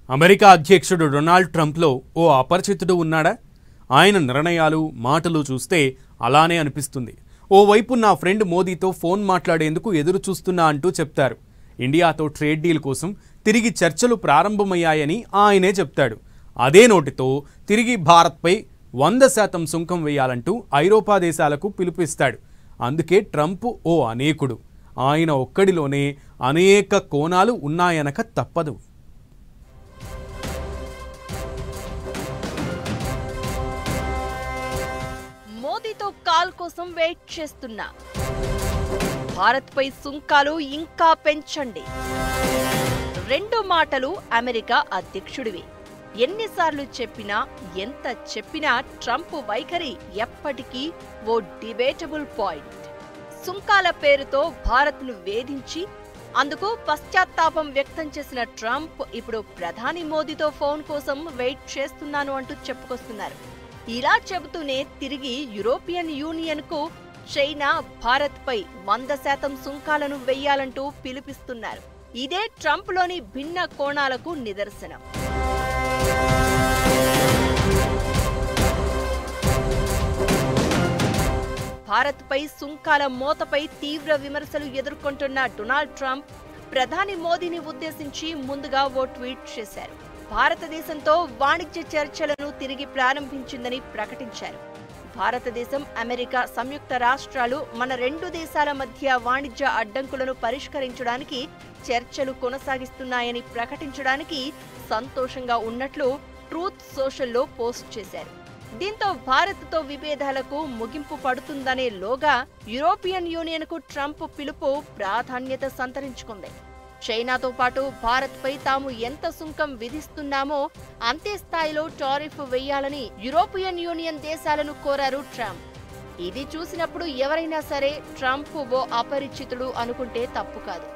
America అధ్యక్షుడు Donald ట్రంప్లో ఓ అపరిచితుడు ఉన్నాడా? ఆయన నిర్ణయాలు మాటలు చూస్తే అలానే అనిపిస్తుంది. ఓవైపు నా ఫ్రెండ్ మోదీతో ఫోన్ మాట్లాడేందుకు ఎదురు చూస్తున్నా అంటూ చెప్తారు. ఇండియాతో ట్రేడ్ డీల్ కోసం తిరిగి చర్చలు ప్రారంభమయ్యాయని ఆయనే చెప్తాడు. అదే నోటితో తిరిగి భారత్పై 100% సుంకం వేయాలంటూ ఐరోపా దేశాలకు పిలుపిస్తాడు. అందుకే ట్రంప్ ఓ అనేకుడు. ఆయన ఒక్కడిలోనే అనేక కోణాలు ఉన్నాయనక తప్పదు. మోదీతో కాల్ కోసం వెయిట్ చేస్తున్నా, భారత్పై సుంకాలు ఇంకా పెంచండి. రెండు మాటలు అమెరికా అధ్యక్షుడివి. ఎన్నిసార్లు చెప్పినా ఎంత చెప్పినా ట్రంప్ వైఖరి ఎప్పటికీ ఓ డిబేటబుల్ పాయింట్. సుంకాల పేరుతో భారత్ను వేధించి అందుకు పశ్చాత్తాపం వ్యక్తం చేసిన ట్రంప్ ఇప్పుడు ప్రధాని మోదీతో ఫోన్ కోసం వెయిట్ చేస్తున్నాను అంటూ చెప్పుకొస్తున్నారు. ఇలా చెబుతూనే తిరిగి యూరోపియన్ యూనియన్కు చైనా భారత్పై 100% సుంకాలను వెయ్యాలంటూ పిలుపిస్తున్నారు. ఇదే ట్రంప్లోని భిన్న కోణాలకు నిదర్శనం. భారత్పై సుంకాల మోతపై తీవ్ర విమర్శలు ఎదుర్కొంటున్న డొనాల్డ్ ట్రంప్ ప్రధాని మోదీని ఉద్దేశించి ముందుగా ఓ ట్వీట్ చేశారు. భారతదేశంతో వాణిజ్య చర్చలను తిరిగి ప్రారంభించిందని ప్రకటించారు. భారతదేశం, అమెరికా సంయుక్త రాష్ట్రాలు మన రెండు దేశాల మధ్య వాణిజ్య అడ్డంకులను పరిష్కరించడానికి చర్చలు కొనసాగిస్తున్నాయని ప్రకటించడానికి సంతోషంగా ఉన్నట్లు ట్రూత్ సోషల్లో పోస్ట్ చేశారు. దీంతో భారత్తో విభేదాలకు ముగింపు పడుతుందనే లోగా యూరోపియన్ యూనియన్కు ట్రంప్ పిలుపు ప్రాధాన్యత సంతరించుకుంది. చైనాతో పాటు భారత్పై తాము ఎంత సుంకం విధిస్తున్నామో అంతే స్థాయిలో టారిఫ్ వేయాలని యూరోపియన్ యూనియన్ దేశాలను కోరారు ట్రంప్. ఇది చూసినప్పుడు ఎవరైనా సరే ట్రంప్ ఓ అపరిచితుడు అనుకుంటే తప్పు కాదు.